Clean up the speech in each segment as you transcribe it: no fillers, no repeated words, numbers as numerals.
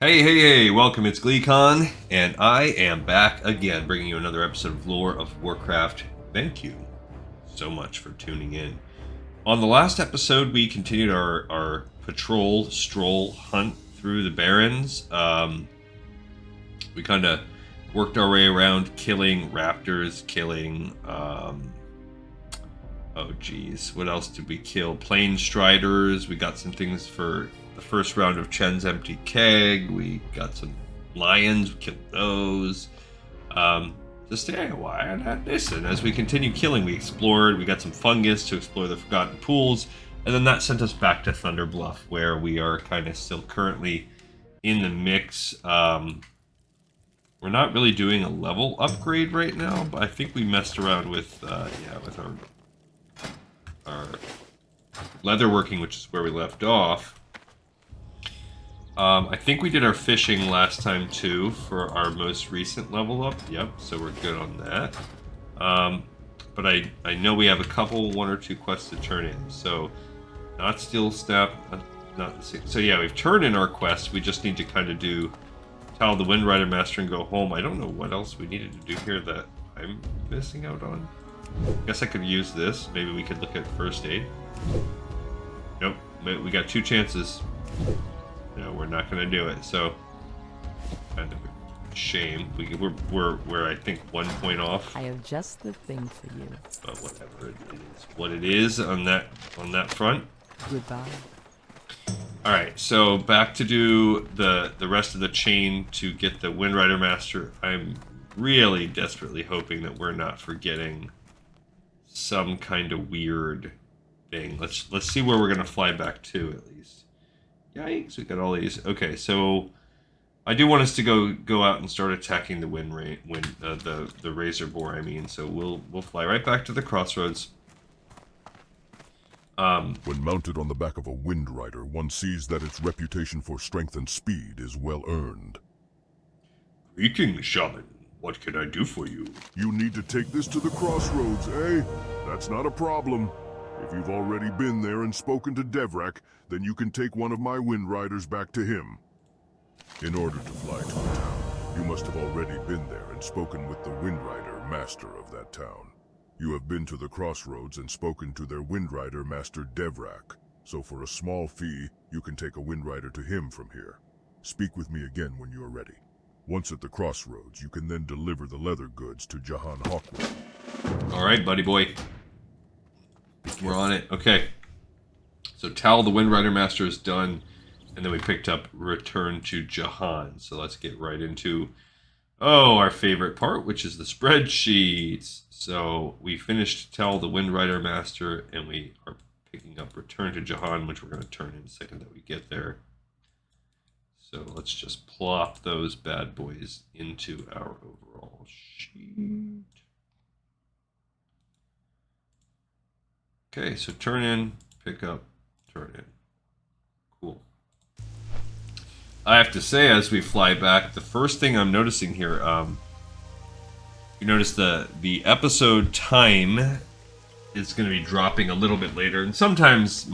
Hey, welcome, it's GleeCon, and I am back again, bringing you another episode of Lore of Warcraft. Thank you so much for tuning in. On the last episode, we continued our patrol, stroll, hunt through the Barrens. We kind of worked our way around killing raptors, killing, what else did we kill? Plane striders, we got some things for the first round of Chen's empty keg. We got some lions, we killed those. Just stay a while and listen. As we continue killing, we explored. We got some fungus to explore the Forgotten Pools, and then that sent us back to Thunder Bluff, where we are kind of still currently in the mix. We're not really doing a level upgrade right now, but I think we messed around with with our leatherworking, which is where we left off. I think we did our fishing last time too for our most recent level up. Yep, so we're good on that. But I know we have one or two quests to turn in. So not Steel Step, not the same. So yeah, we've turned in our quests. We just need to kind of do tell the Windrider Master and go home. I don't know what else we needed to do here that I'm missing out on. Guess I could use this. Maybe we could look at first aid. Nope, we got two chances. No, we're not going to do it. So, kind of a shame. We're I think 1 point off. I have just the thing for you. But whatever it is, what it is on that front. Goodbye. All right, so back to do the rest of the chain to get the Windrider Master. I'm really desperately hoping that we're not forgetting some kind of weird thing. Let's see where we're going to fly back to at least. Yikes, we got all these. Okay, so I do want us to go out and start attacking the the razor boar, I mean. So we'll fly right back to the Crossroads. When mounted on the back of a Windrider, one sees that its reputation for strength and speed is well earned. Greetings, Shaman. What can I do for you? You need to take this to the Crossroads, eh? That's not a problem. If you've already been there and spoken to Devrak, then you can take one of my Windriders back to him. In order to fly to a town, you must have already been there and spoken with the Windrider Master of that town. You have been to the Crossroads and spoken to their Windrider Master Devrak, so for a small fee, you can take a Windrider to him from here. Speak with me again when you are ready. Once at the Crossroads, you can then deliver the leather goods to Jahan Hawkwood. All right, buddy boy. We're on it. Okay. So Tal, the Windrider Master, is done. And then we picked up Return to Jahan. So let's get right into, our favorite part, which is the spreadsheets. So we finished Tal, the Windrider Master, and we are picking up Return to Jahan, which we're going to turn in the second that we get there. So let's just plop those bad boys into our overall sheet. Okay, so turn in, pick up, turn in. Cool. I have to say, as we fly back, the first thing I'm noticing here, you notice the episode time is going to be dropping a little bit later. And sometimes,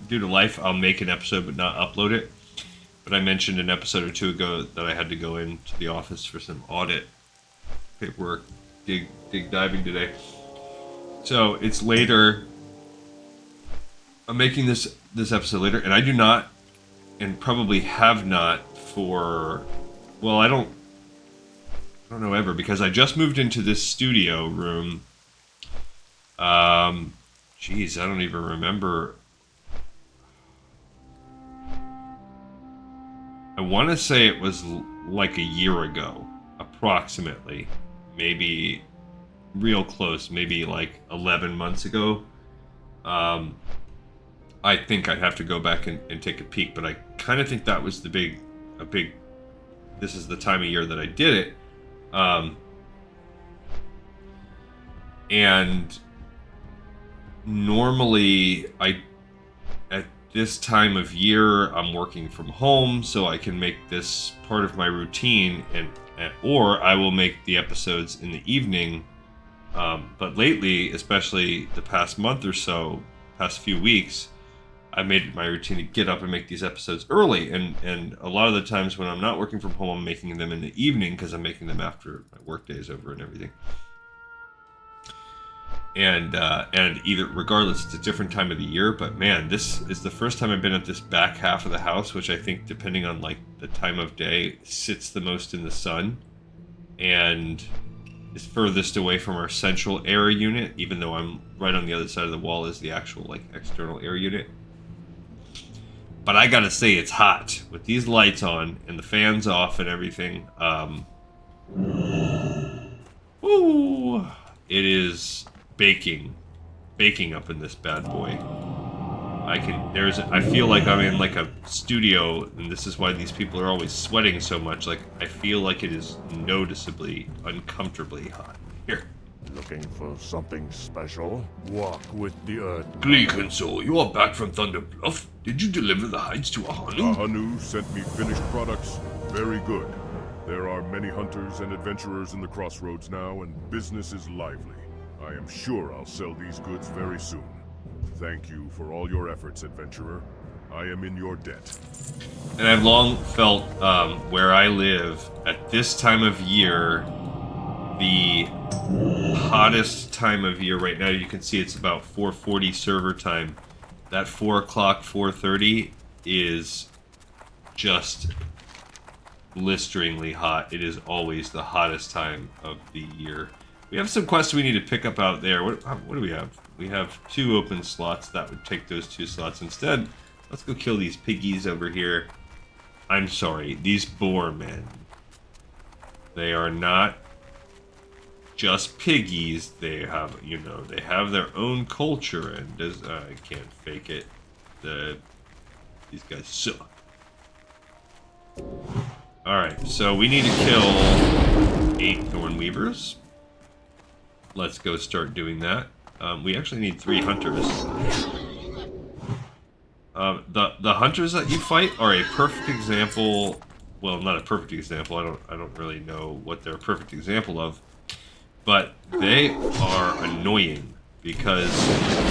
due to life, I'll make an episode but not upload it. But I mentioned an episode or two ago that I had to go into the office for some audit paperwork, dig diving today. So it's later. I'm making this episode later, and I do not, and probably have not for, well, I don't know ever, because I just moved into this studio room. Geez, I don't even remember. I want to say it was like a year ago, approximately. Maybe real close, maybe like 11 months ago. I think I'd have to go back and take a peek, but I kind of think that was this is the time of year that I did it. And normally at this time of year, I'm working from home, so I can make this part of my routine, or I will make the episodes in the evening. But lately, especially the past month or so, past few weeks, I made it my routine to get up and make these episodes early, and a lot of the times when I'm not working from home, I'm making them in the evening because I'm making them after my work day is over and everything. And either regardless, it's a different time of the year. But man, this is the first time I've been at this back half of the house, which I think, depending on like the time of day, sits the most in the sun, and is furthest away from our central air unit. Even though I'm right on the other side of the wall is the actual like external air unit. But I gotta say, it's hot with these lights on and the fans off and everything. Woo! It is baking up in this bad boy. I feel like I'm in like a studio, and this is why these people are always sweating so much. Like, I feel like it is noticeably, uncomfortably hot here. Looking for something special? Walk with the earth. Gleekin, so you are back from Thunder Bluff. Did you deliver the hides to Ahanu? Ahanu sent me finished products. Very good. There are many hunters and adventurers in the Crossroads now, and business is lively. I am sure I'll sell these goods very soon. Thank you for all your efforts, adventurer. I am in your debt. And I've long felt, where I live, at this time of year, the hottest time of year right now, you can see it's about 4:40 server time. That 4 o'clock, 4:30 is just blisteringly hot. It is always the hottest time of the year. We have some quests we need to pick up out there. What do we have? We have 2 open slots. That would take those 2 slots. Instead, let's go kill these piggies over here. I'm sorry, these boar men. They are not just piggies. They have, they have their own culture, and I can't fake it. These guys suck. Alright, so we need to kill 8 Thornweavers. Let's go start doing that. We actually need 3 hunters. The hunters that you fight are a perfect example. Well, not a perfect example. I don't really know what they're a perfect example of. But they are annoying because,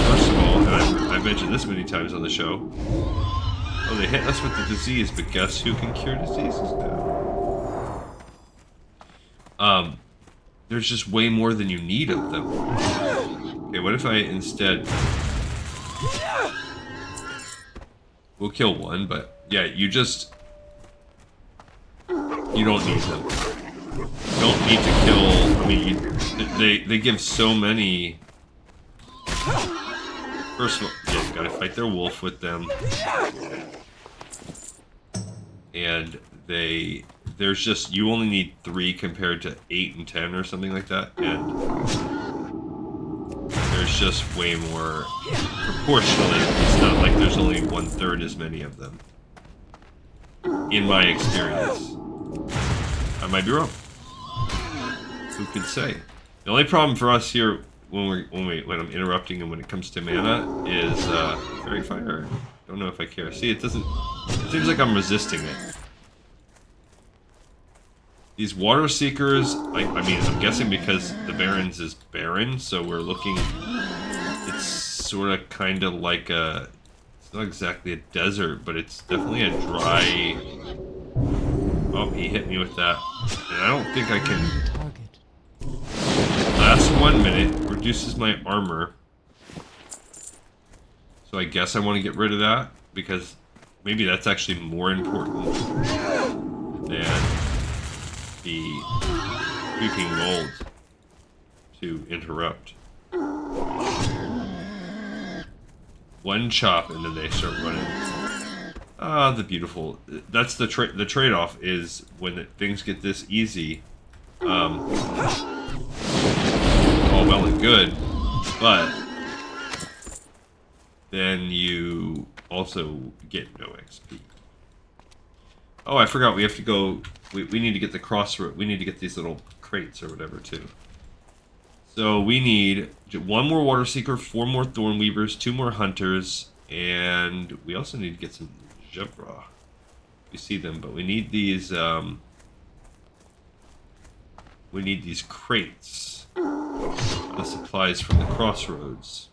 first of all, and I've mentioned this many times on the show, oh, they hit us with the disease, but guess who can cure diseases now? There's just way more than you need of them. Okay, what if I instead... We'll kill 1, but yeah, you don't need them. You don't need to kill... I mean, they give so many... First of all, yeah, you gotta fight their wolf with them. And there's just, you only need 3 compared to 8 and 10 or something like that, and there's just way more proportionally. It's not like there's only 1/3 as many of them, in my experience. I might be wrong. Who could say? The only problem for us here when I'm interrupting and when it comes to mana is Fairy Fire. Don't know if I care. See, it seems like I'm resisting it. These water seekers, I mean, I'm guessing because the Barrens is barren, so we're looking, it's sort of kind of like it's not exactly a desert, but it's definitely a dry, oh, he hit me with that, and I don't think I can, last 1 minute, reduces my armor, so I guess I want to get rid of that, because maybe that's actually more important than the creeping mold to interrupt. 1 chop and then they start running. Ah, the beautiful. That's the trade-off is when things get this easy. All well and good, but then you also get no XP. Oh, I forgot. We have to go. We need to get the crossroad. We need to get these little crates or whatever too. So we need 1 more water seeker, 4 more thornweavers, 2 more hunters, and we also need to get some Zhevra. We see them, but we need these. We need these crates. The supplies from the Crossroads.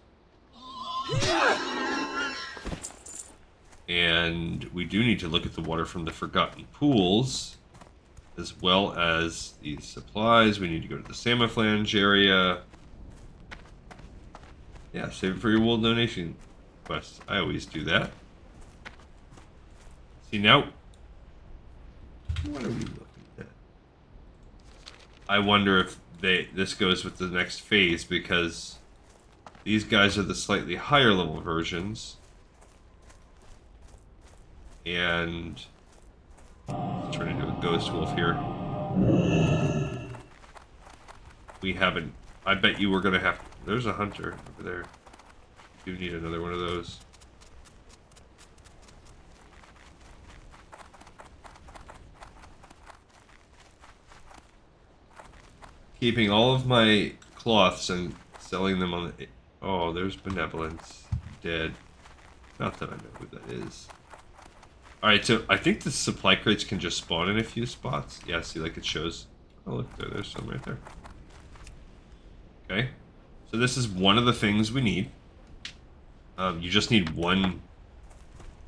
And we do need to look at the water from the Forgotten Pools, as well as these supplies. We need to go to the Samophlange area. Yeah, save it for your wool donation quest. I always do that. See, now, what are we looking at? I wonder if this goes with the next phase, because these guys are the slightly higher level versions. And let's turn into a ghost wolf here. We haven't. I bet you we're gonna have. There's a hunter over there. We do need another one of those. Keeping all of my cloths and selling them on the. Oh, there's Benevolence. Dead. Not that I know who that is. Alright, so I think the supply crates can just spawn in a few spots. Yeah, see, like it shows. Oh, look, there's some right there. Okay. So this is one of the things we need. You just need one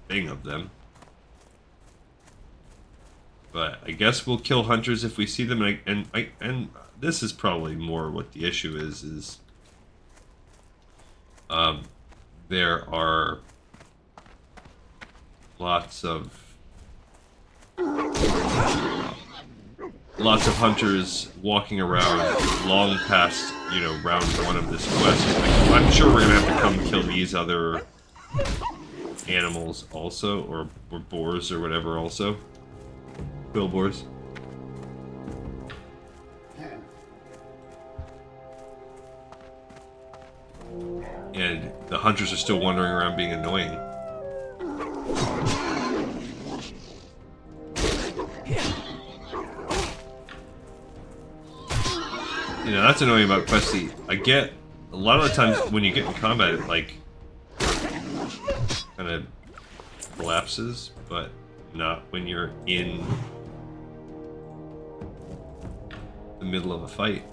thing of them. But I guess we'll kill hunters if we see them. And this is probably more what the issue is there are lots of hunters walking around long past, you know, round one of this quest. I'm sure we're gonna have to come kill these other animals also, or boars or whatever also. Bill boars. And the hunters are still wandering around being annoying. You know, that's annoying about Questy. I get, a lot of the times when you get in combat, it like kind of collapses, but not when you're in the middle of a fight.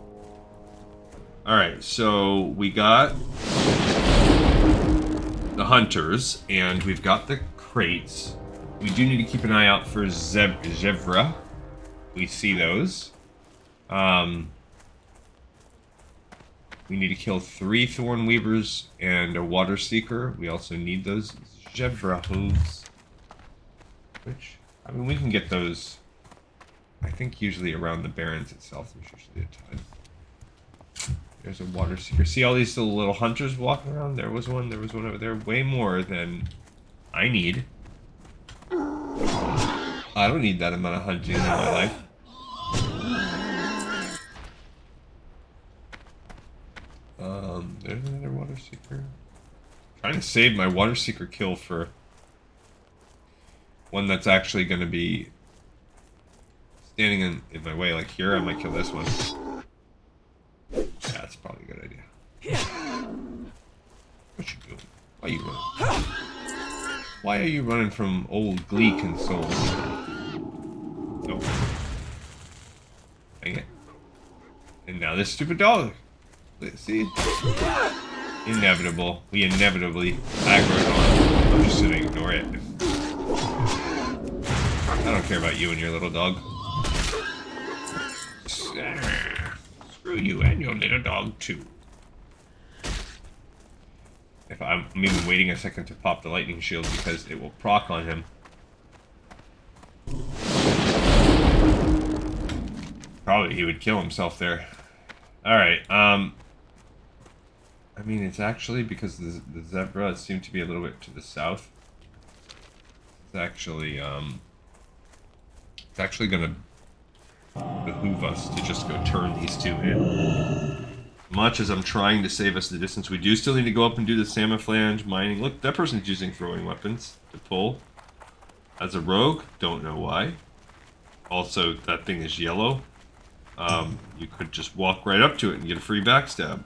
Alright, so we got the hunters, and we've got the crates. We do need to keep an eye out for Zhevra. We see those. We need to kill 3 Thorn Weavers and a Water Seeker. We also need those Zhevra hooves. Which, I mean, we can get those, I think, usually around the Barrens itself. There's usually a ton. There's a Water Seeker. See all these little hunters walking around? There was one over there. Way more than I need. I don't need that amount of hunting in my life. There's another Water Seeker. Trying to save my Water Seeker kill for one that's actually going to be standing in my way. Like here, I might kill this one. Yeah, that's probably a good idea. What you doing? Why are you running? Why are you running from old Glee console? Nope. Dang it. And now this stupid dog. See? Inevitable. We inevitably aggro on. I'm just gonna ignore it. I don't care about you and your little dog. Screw you and your little dog too. If I'm even waiting a second to pop the lightning shield because it will proc on him. Probably he would kill himself there. Alright, I mean, it's actually, because the Zhevra seem to be a little bit to the south. It's actually gonna behoove us to just go turn these two in. Much as I'm trying to save us the distance, we do still need to go up and do the Samophlange mining. Look, that person's using throwing weapons to pull. As a rogue, don't know why. Also, that thing is yellow. You could just walk right up to it and get a free backstab.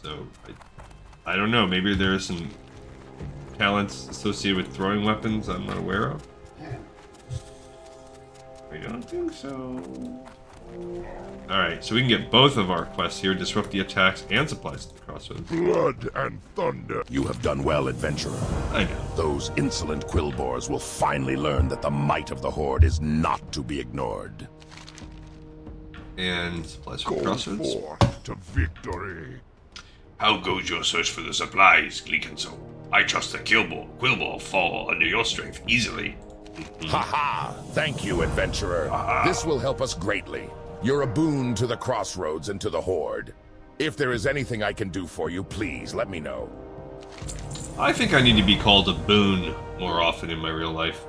So, I don't know, maybe there are some talents associated with throwing weapons I'm not aware of. I don't think so. Alright, so we can get both of our quests here. Disrupt the attacks and supplies to the Crossroads. Blood and thunder. You have done well, adventurer. I know. Those insolent Quillbores will finally learn that the might of the Horde is not to be ignored. And supplies for the Go Crossroads. forth to victory. How goes your search for the supplies, Gleekenso? I trust the Quillbore fall under your strength easily. Ha! Thank you, adventurer. This will help us greatly. You're a boon to the Crossroads and to the Horde. If there is anything I can do for you, please let me know. I think I need to be called a boon more often in my real life.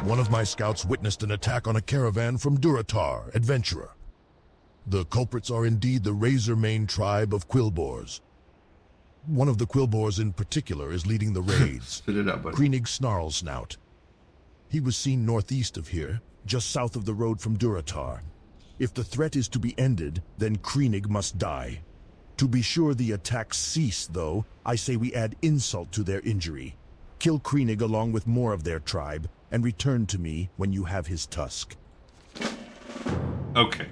One of my scouts witnessed an attack on a caravan from Durotar, adventurer. The culprits are indeed the Razormane tribe of Quillbores. One of the Quillbores in particular is leading the raids. Spit it out, buddy. Kreenig Snarlsnout. He was seen northeast of here, just south of the road from Durotar. If the threat is to be ended, then Kreenig must die. To be sure the attacks cease, though, I say we add insult to their injury. Kill Kreenig along with more of their tribe, and return to me when you have his tusk. Okay.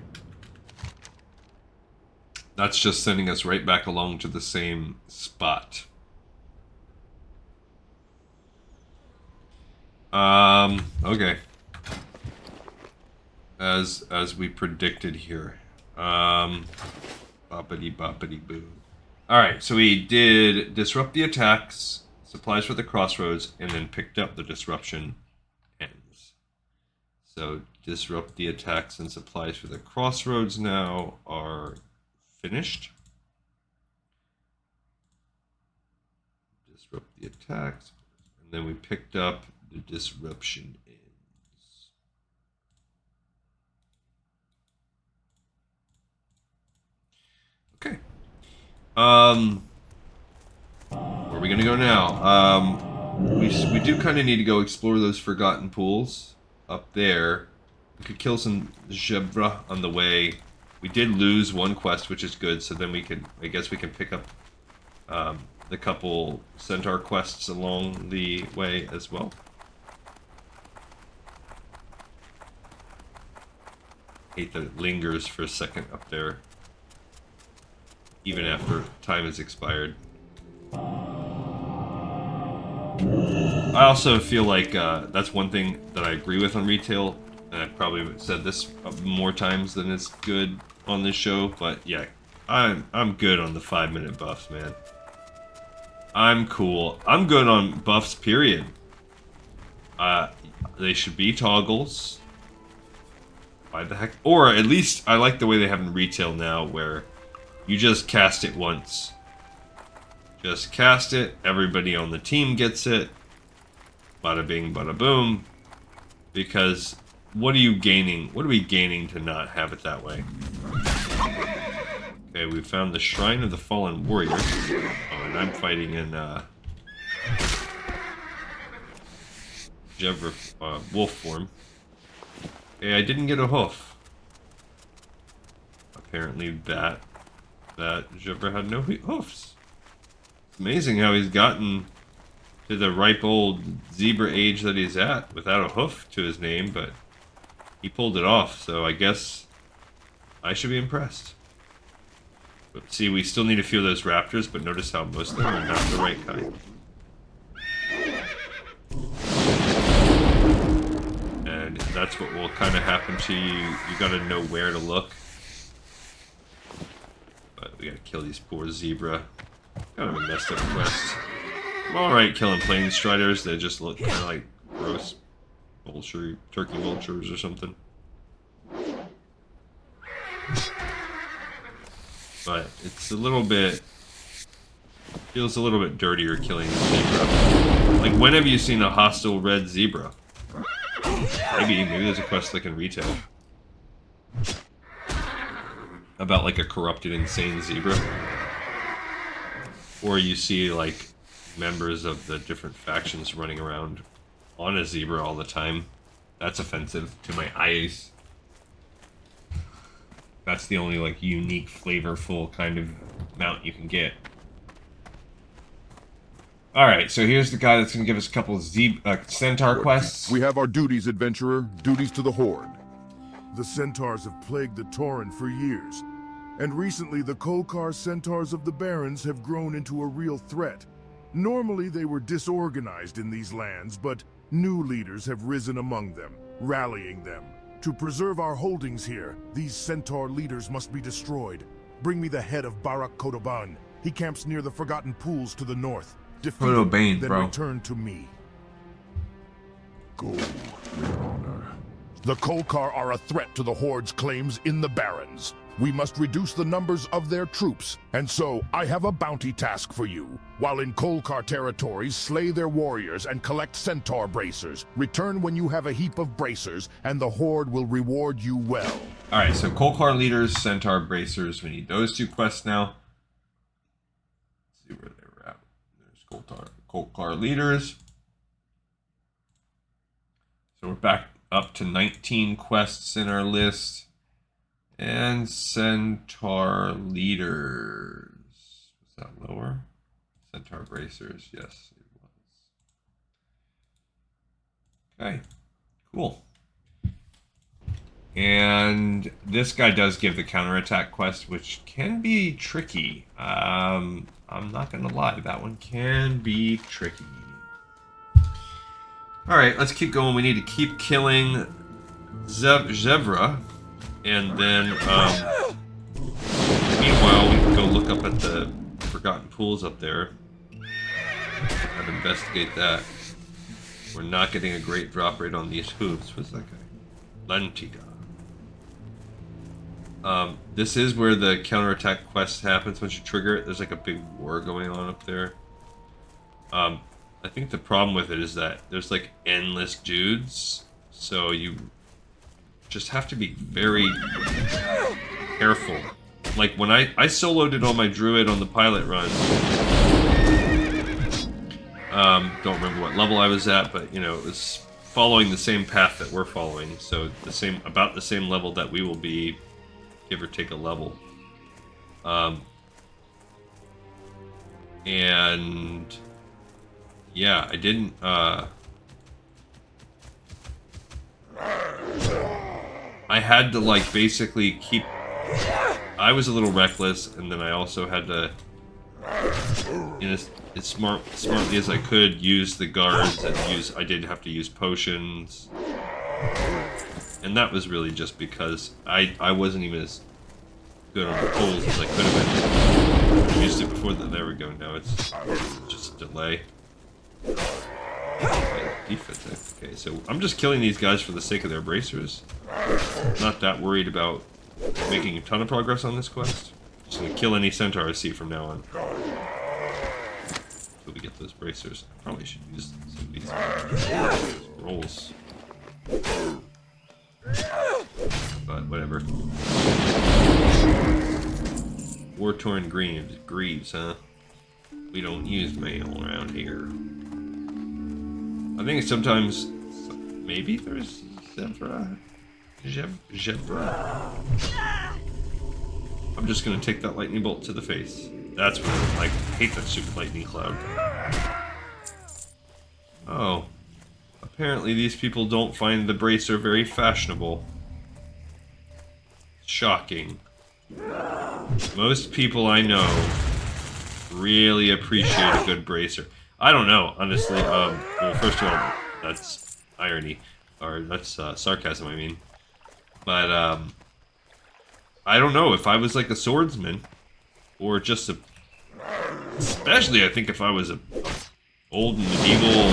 That's just sending us right back along to the same spot. Okay. As we predicted here. Boppity boppity boo. Alright, so we did disrupt the attacks, supplies for the Crossroads, and then picked up the disruption ends. So disrupt the attacks and supplies for the Crossroads now are finished. Disrupt the attacks, and then we picked up the disruption ends. Okay. Where are we gonna go now? We do kind of need to go explore those forgotten pools up there. We could kill some Zhevra on the way. We did lose one quest, which is good. So then we can, I guess, we can pick up the couple centaur quests along the way as well. Hate that it lingers for a second up there, even after time has expired. I also feel like that's one thing that I agree with on retail, and I've probably said this more times than is good on this show, but yeah, I'm good on the 5-minute buffs, man. I'm cool. I'm good on buffs, period. They should be toggles. Why the heck? Or at least I like the way they have in retail now, where you just cast it once. Just cast it, everybody on the team gets it. Bada bing, bada boom. Because what are you gaining? What are we gaining to not have it that way? Okay, we found the Shrine of the Fallen Warrior. Oh, and I'm fighting in Zhevra wolf form. Okay, I didn't get a hoof. Apparently that Zhevra had no hoofs. It's amazing how he's gotten to the ripe old zebra age that he's at without a hoof to his name, but he pulled it off, so I guess I should be impressed. But see, we still need a few of those raptors, but notice how most of them are not the right kind. And that's what will kind of happen to you. You gotta know where to look. But we gotta kill these poor zebra. Kind of a messed up quest. I'm alright killing plain striders. They just look kind of like gross turkey vultures or something. But it's a little bit... feels a little bit dirtier killing a zebra. Like, when have you seen a hostile red zebra? Maybe there's a quest like in retail. About like a corrupted, insane zebra. Or you see like members of the different factions running around on a zebra all the time. That's offensive to my eyes. That's the only like unique, flavorful kind of mount you can get. Alright, so here's the guy that's going to give us a couple of centaur quests. We have our duties, adventurer. Duties to the Horde. the centaurs have plagued the Tauren for years. And recently the Kolkar centaurs of the Barrens have grown into a real threat. Normally they were disorganized in these lands, but new leaders have risen among them, rallying them. To preserve our holdings here, these centaur leaders must be destroyed. Bring me the head of Barak Kodoban. He camps near the Forgotten Pools to the north. Defeat him, Bane, then bro. return to me. Go, Your Honor. The Kolkar are a threat to the Horde's claims in the Barrens. We must reduce the numbers of their troops, and so I have a bounty task for you. While in Kolkar territories, slay their warriors and collect centaur bracers. Return when you have a heap of bracers, and the Horde will reward you well. Alright, so Kolkar Leaders, Centaur Bracers. We need those 2 quests now. Let's see where they were at. There's Kolkar Leaders. So we're back up to 19 quests in our list. And Centaur Leaders. Was that lower? Centaur Bracers, yes, it was. Okay, cool. And this guy does give the counterattack quest, which can be tricky. I'm not gonna lie, that one can be tricky. Alright, let's keep going. We need to keep killing Zhevra. And then, meanwhile, we can go look up at the Forgotten Pools up there. I'd investigate that. We're not getting a great drop rate on these hooves. What's that guy? Lantiga. This is where the counterattack quest happens once you trigger it. There's like a big war going on up there. I think the problem with it is that there's like endless dudes. So you just have to be very careful. Like when I soloed it on my druid on the pilot run. Don't remember what level I was at, but you know, it was following the same path that we're following. So about the same level that we will be, give or take a level. And yeah, I didn't I had to like basically keep. I was a little reckless, and then I also had to, as smartly as I could, use the guards and use. I did have to use potions, and that was really just because I wasn't even as good on the pulls as I could have been. I used it before. There we go. Now it's just a delay. Defense. Okay, so I'm just killing these guys for the sake of their bracers. Not that worried about making a ton of progress on this quest. Just gonna kill any centaur I see from now on. Until we get those bracers. I probably should use some of these rolls. But whatever. War-torn greaves, huh? We don't use mail around here. I think sometimes, maybe there's Zhevra. Zhevra. I'm just gonna take that lightning bolt to the face. That's what I like. I hate that stupid lightning cloud. Oh. Apparently these people don't find the bracer very fashionable. Shocking. Most people I know really appreciate a good bracer. I don't know, honestly. Well, first of all, that's irony. Or that's sarcasm, I mean. But, I don't know. If I was like a swordsman, or just a... Especially, I think if I was a old medieval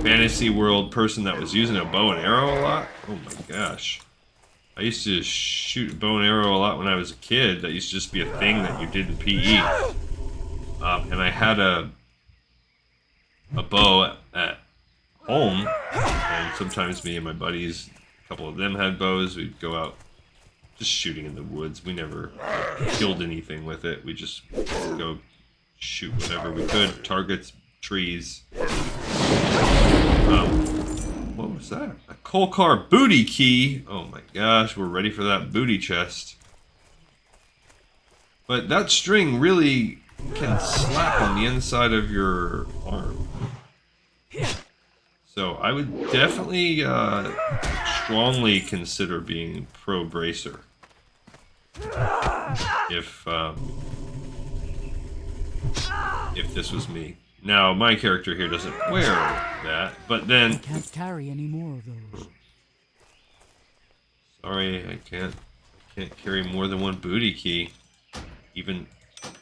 fantasy world person that was using a bow and arrow a lot. Oh my gosh. I used to shoot bow and arrow a lot when I was a kid. That used to just be a thing that you did in PE. And I had a bow at home, and sometimes me and my buddies, a couple of them had bows. We'd go out just shooting in the woods. We never killed anything with it. We just go shoot whatever we could, targets, trees. What was that? A Kolkar booty key. Oh my gosh, we're ready for that booty chest. But that string really can slap on the inside of your arm. So I would definitely strongly consider being pro bracer. If this was me. Now, my character here doesn't wear that, but then... I can't carry any more of those. Sorry, I can't carry more than one booty key. Even,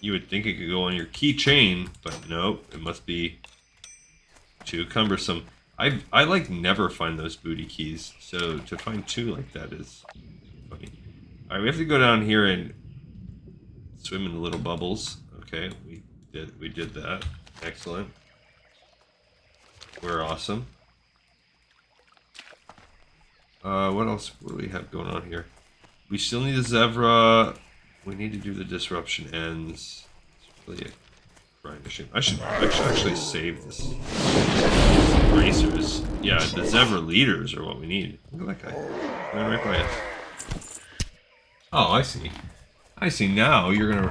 you would think it could go on your keychain, but nope, it must be too cumbersome. I like never find those booty keys, so to find two like that is funny. Alright, we have to go down here and swim in the little bubbles. Okay, we did that. Excellent. We're awesome. What else do we have going on here? We still need a Zhevra. We need to do the disruption ends. It's really a grind machine. I should actually save this. Bracers. Yeah, the Zhevra leaders are what we need. Look at that guy. Going right by us. Oh, I see. I see. Now you're gonna...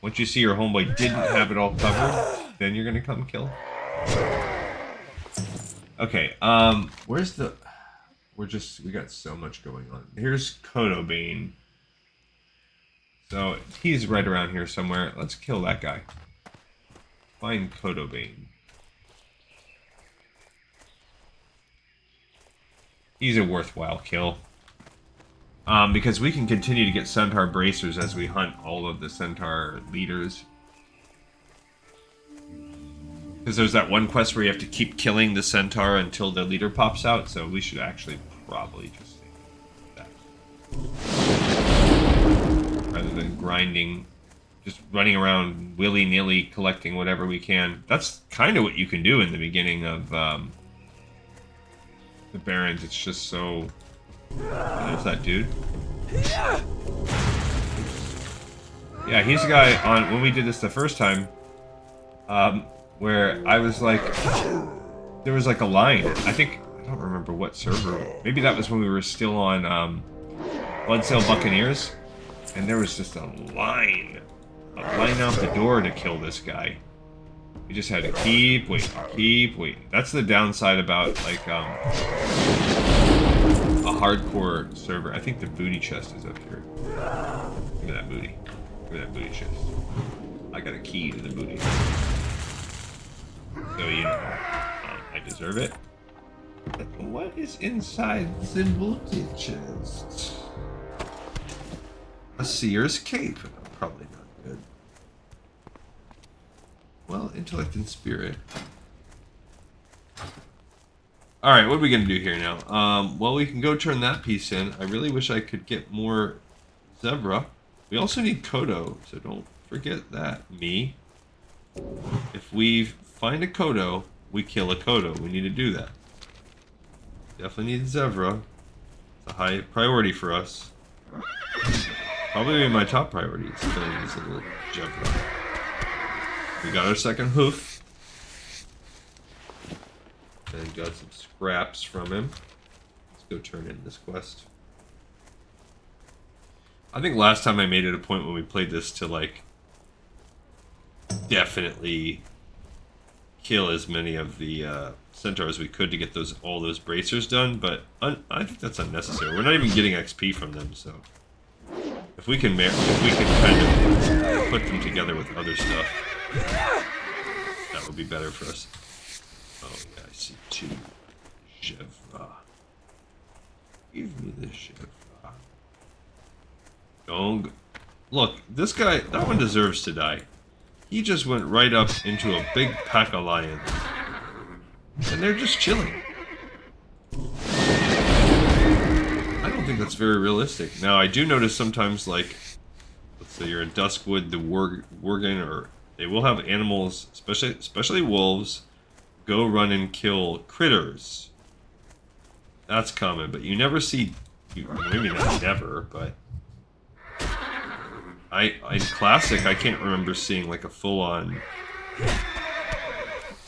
Once you see your homeboy didn't have it all covered, then you're gonna come kill. Okay, where's the... we got so much going on. Here's Kodobane. So, he's right around here somewhere. Let's kill that guy. Find Kodobane. He's a worthwhile kill. Because we can continue to get Centaur Bracers as we hunt all of the Centaur leaders. Because there's that one quest where you have to keep killing the Centaur until the leader pops out, so we should actually probably just save that. Rather than grinding, just running around willy-nilly collecting whatever we can. That's kind of what you can do in the beginning of the Barrens. It's just so... There's that dude. Yeah, he's the guy on... When we did this the first time, where I was like... There was like a line. I don't remember what server. Maybe that was when we were still on Bloodsail Buccaneers. And there was just a line out the door to kill this guy. You just had to keep waiting. That's the downside about like a hardcore server. I think the booty chest is up here. Look at that booty. Look at that booty chest. I got a key to the booty. So you know, I deserve it. But what is inside the booty chest? A seer's cape. Probably not good. Well, intellect and spirit. Alright, what are we going to do here now? Well, we can go turn that piece in. I really wish I could get more Zhevra. We also need Kodo, so don't forget that. Me. If we find a Kodo, we kill a Kodo. We need to do that. Definitely need Zhevra. It's a high priority for us. Probably my top priority is killing this little Zhevra. We got our second hoof. And got some scraps from him. Let's go turn in this quest. I think last time I made it a point when we played this to like definitely kill as many of the centaurs as we could to get all those bracers done, but I think that's unnecessary. We're not even getting XP from them, so if we can kind of put them together with other stuff, that would be better for us. Oh yeah, I see two. Zhevra. Give me the Zhevra. Don't... Look, this guy, that one deserves to die. He just went right up into a big pack of lions. And they're just chilling. I don't think that's very realistic. Now, I do notice sometimes, like, let's say you're in Duskwood, the Worgen, or they will have animals, especially wolves, go run and kill critters. That's common, but you never see... Maybe not never, but... in Classic, I can't remember seeing like a full-on...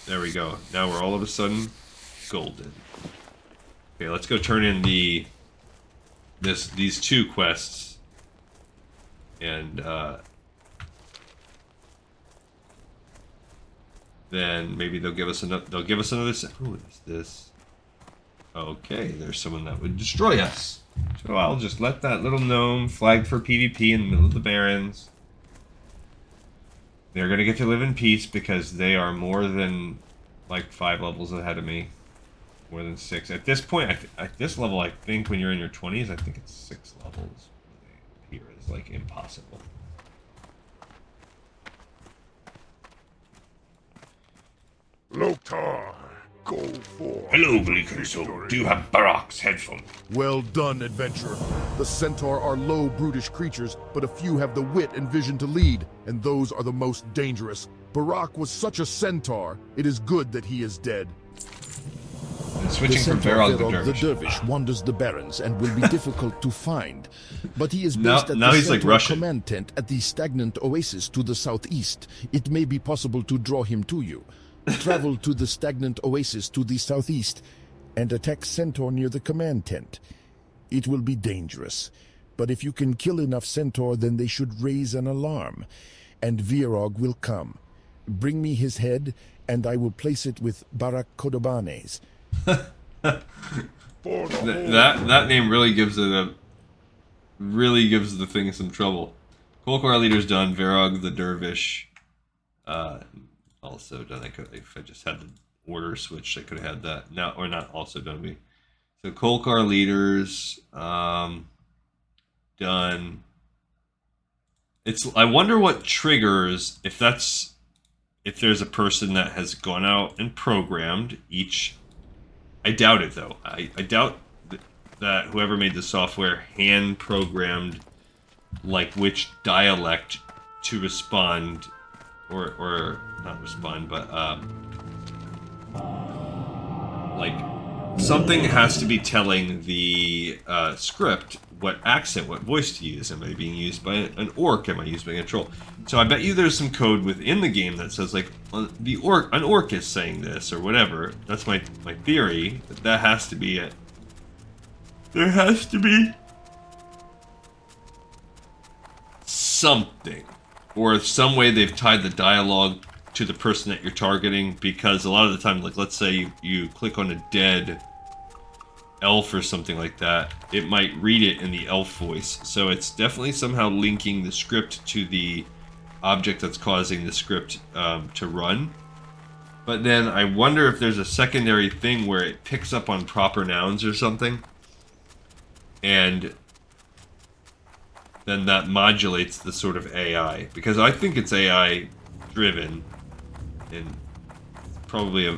There we go. Now we're all of a sudden golden. Okay, let's go turn in these two quests. And, then maybe they'll give us another... Who is this? Okay, there's someone that would destroy us. So I'll just let that little gnome flag for PvP in the middle of the Barrens. They're going to get to live in peace because they are more than like 5 levels ahead of me. More than 6. At this point, at this level, I think when you're in your 20s, I think it's 6 levels. Here is like impossible. Loktar, go for Hello, Gleekenso. Do you have Barak's headphone? Well done, adventurer. The Centaur are low, brutish creatures, but a few have the wit and vision to lead, and those are the most dangerous. Barak was such a Centaur. It is good that he is dead. And switching from Varog the Dervish. wanders the Barrens and will be difficult to find. But he is Now- based at now the he's like Centaur Russian. command tent at the stagnant oasis to the southeast. It may be possible to draw him to you. Travel to the stagnant oasis to the southeast and attack Centaur near the command tent. It will be dangerous, but if you can kill enough Centaur, then they should raise an alarm, and Virog will come. Bring me his head, and I will place it with Barak Kodobanes. That name really gives the thing some trouble. Kolkar Leaders done. Varog the Dervish also done. If I just had the order switched, I could have had that. No, or not also done. So Kolkar Leaders done. I wonder what triggers if there's a person that has gone out and programmed each. I doubt it, though. I doubt that whoever made the software hand-programmed, like, which dialect to respond, or not respond, but, like, something has to be telling the script what accent, what voice to use. Am I being used by an orc? Am I used by a troll? So I bet you there's some code within the game that says, like, an orc is saying this, or whatever. That's my theory. That has to be it. There has to be something. Or some way they've tied the dialogue to the person that you're targeting, because a lot of the time, like, let's say you click on a dead elf or something like that, it might read it in the elf voice. So it's definitely somehow linking the script to the object that's causing the script to run. But then I wonder if there's a secondary thing where it picks up on proper nouns or something, and then that modulates the sort of AI, because I think it's AI driven, and probably a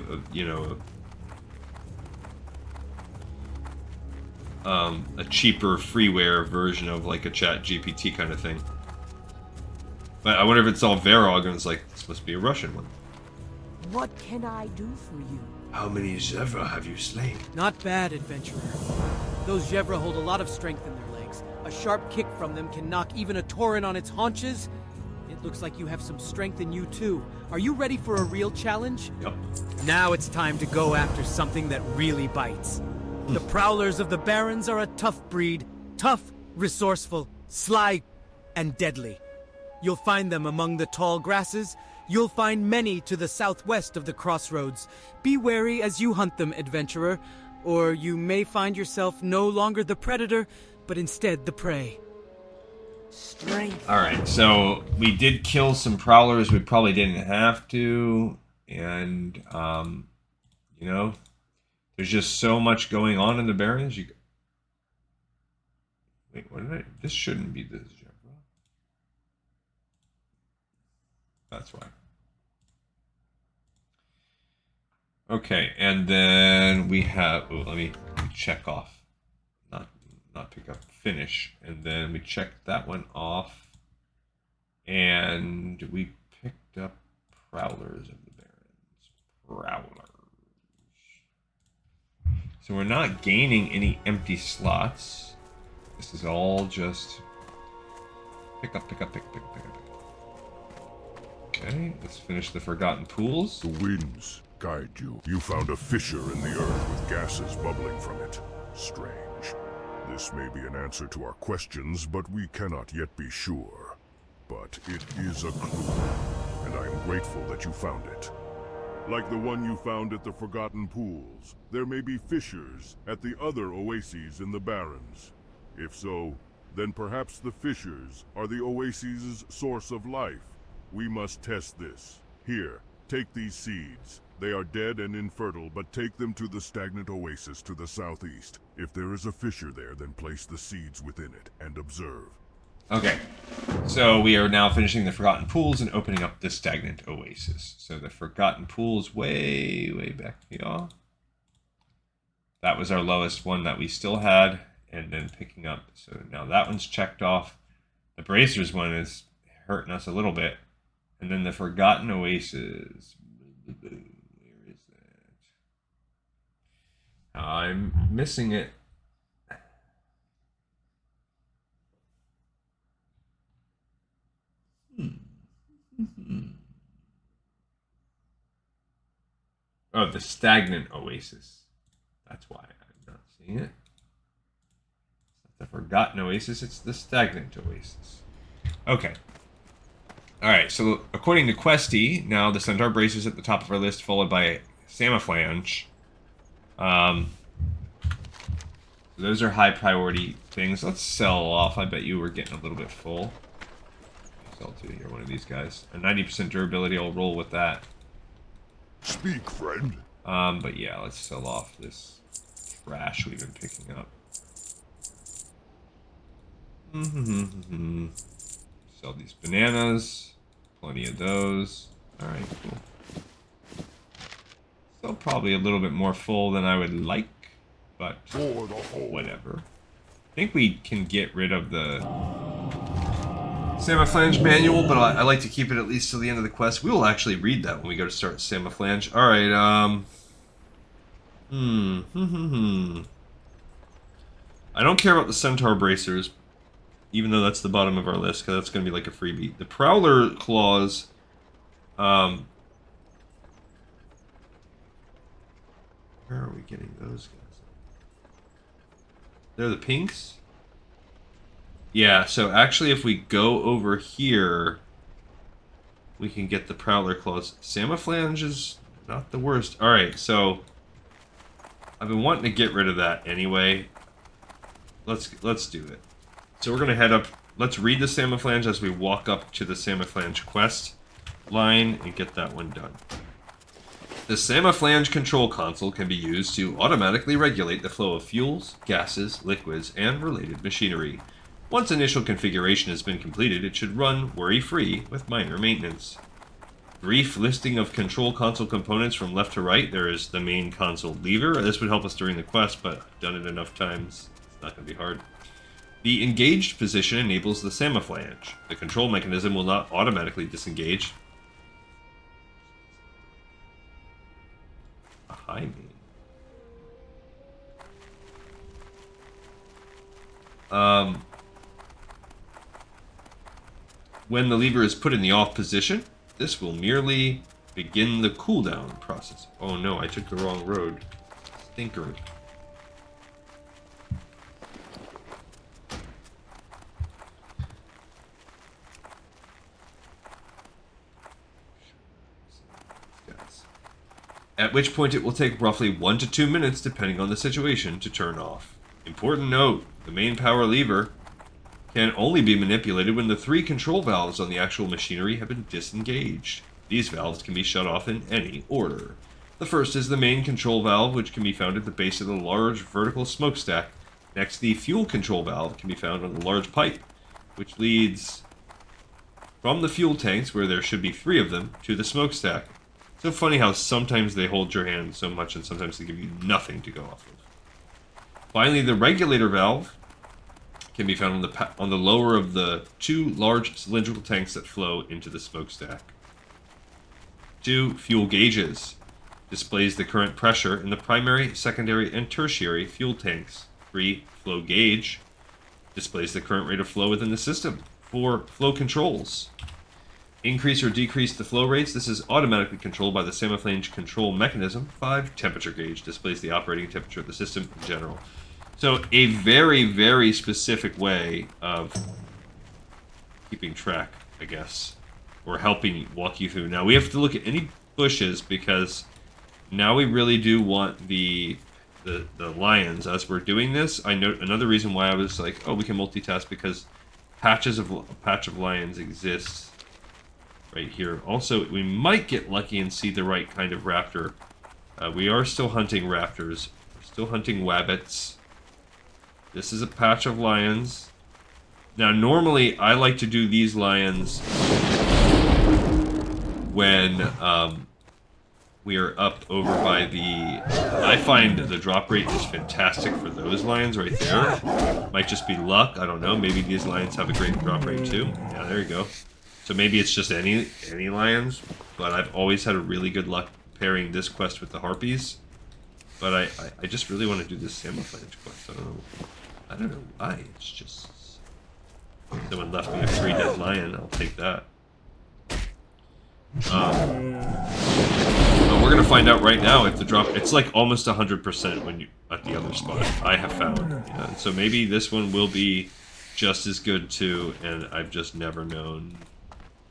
cheaper freeware version of like a chat GPT kind of thing. But I wonder if it's all Varog and it's like, this must be a Russian one. What can I do for you? How many Zhevra have you slain? Not bad, adventurer. Those Zhevra hold a lot of strength in their legs. A sharp kick from them can knock even a Tauren on its haunches. It looks like you have some strength in you too. Are you ready for a real challenge? Yep. Now it's time to go after something that really bites. The Prowlers of the Barrens are a tough breed. Tough, resourceful, sly, and deadly. You'll find them among the tall grasses. You'll find many to the southwest of the Crossroads. Be wary as you hunt them, adventurer, or you may find yourself no longer the predator, but instead the prey. Strength. Alright, so we did kill some Prowlers we probably didn't have to, and, you know, there's just so much going on in the Barrens. Wait, what did I... This shouldn't be this Zhevra. That's why. Okay, and then we have... Oh, let me check off. Not pick up. Finish. And then we checked that one off. And we picked up Prowlers of the Barrens. Prowlers. So we're not gaining any empty slots. This is all just pick up. Okay, let's finish the Forgotten Pools. The winds guide you. You found a fissure in the earth with gases bubbling from it. Strange. This may be an answer to our questions, but we cannot yet be sure. But it is a clue, and I am grateful that you found it. Like the one you found at the Forgotten Pools. There may be fissures at the other oases in the Barrens. If so, then perhaps the fissures are the oases' source of life. We must test this. Here, take these seeds. They are dead and infertile, but take them to the stagnant oasis to the southeast. If there is a fissure there, then place the seeds within it and observe. Okay, so we are now finishing the Forgotten Pools and opening up the stagnant oasis. So the Forgotten Pools way, way back here. That was our lowest one that we still had, and then picking up. So now that one's checked off. The Bracers one is hurting us a little bit. And then the Forgotten Oasis. Where is that? I'm missing it. Oh, the stagnant oasis. That's why I'm not seeing it. It's not the Forgotten Oasis, it's the stagnant oasis. Okay. Alright, so according to Questy, now the Centaur Brace is at the top of our list, followed by Samophlange. Those are high priority things. Let's sell off. I bet you were getting a little bit full. Sell to here, one of these guys. A 90% durability, I'll roll with that. Speak, friend. But yeah, let's sell off this trash we've been picking up. Sell these bananas. Plenty of those. Alright, cool. Still probably a little bit more full than I would like, but whatever. I think we can get rid of the Samophlange manual, but I like to keep it at least till the end of the quest. We will actually read that when we go to start Samophlange. Alright, I don't care about the Centaur Bracers, even though that's the bottom of our list, because that's going to be like a freebie. The Prowler Claws, where are we getting those guys? They're the pinks? Yeah, so actually if we go over here, we can get the Prowler Claws. Samophlange is not the worst. Alright, so I've been wanting to get rid of that anyway. Let's do it. So we're going to head up. Let's read the Samophlange as we walk up to the Samophlange quest line and get that one done. The Samophlange control console can be used to automatically regulate the flow of fuels, gases, liquids, and related machinery. Once initial configuration has been completed, it should run worry-free with minor maintenance. Brief listing of control console components from left to right. There is the main console lever. This would help us during the quest, but I've done it enough times. It's not going to be hard. The engaged position enables the Samophlange. The control mechanism will not automatically disengage. Behind me. When the lever is put in the off position, this will merely begin the cooldown process. Oh no, I took the wrong road. Stinker. At which point it will take roughly 1 to 2 minutes, depending on the situation, to turn off. Important note, the main power lever can only be manipulated when the 3 control valves on the actual machinery have been disengaged. These valves can be shut off in any order. The first is the main control valve, which can be found at the base of the large vertical smokestack. Next, the fuel control valve can be found on the large pipe, which leads from the fuel tanks, where there should be 3 of them, to the smokestack. So funny how sometimes they hold your hand so much and sometimes they give you nothing to go off of. Finally, the regulator valve can be found on the lower of the 2 large cylindrical tanks that flow into the smokestack. 2 fuel gauges displays the current pressure in the primary, secondary, and tertiary fuel tanks. 3 flow gauge displays the current rate of flow within the system. 4 flow controls increase or decrease the flow rates. This is automatically controlled by the Samophlange control mechanism. 5 temperature gauge displays the operating temperature of the system in general. So a very, very specific way of keeping track, I guess, or helping walk you through. Now we have to look at any bushes because now we really do want the lions. As we're doing this, I know another reason why I was like, oh, we can multitask, because a patch of lions exists right here. Also, we might get lucky and see the right kind of raptor. We are still hunting raptors. We're still hunting wabbits. This is a patch of lions. Now, normally, I like to do these lions when we are up over by the... I find the drop rate is fantastic for those lions right there. Might just be luck, I don't know. Maybe these lions have a great drop rate too. Yeah, there you go. So maybe it's just any lions, but I've always had a really good luck pairing this quest with the harpies. But I just really want to do this Samophlange quest. I don't know why. It's just... Someone left me a free dead lion, I'll take that. But we're gonna find out right now if the drop... It's like almost 100% when you at the other spot, I have found. Yeah, and so maybe this one will be just as good too, and I've just never known...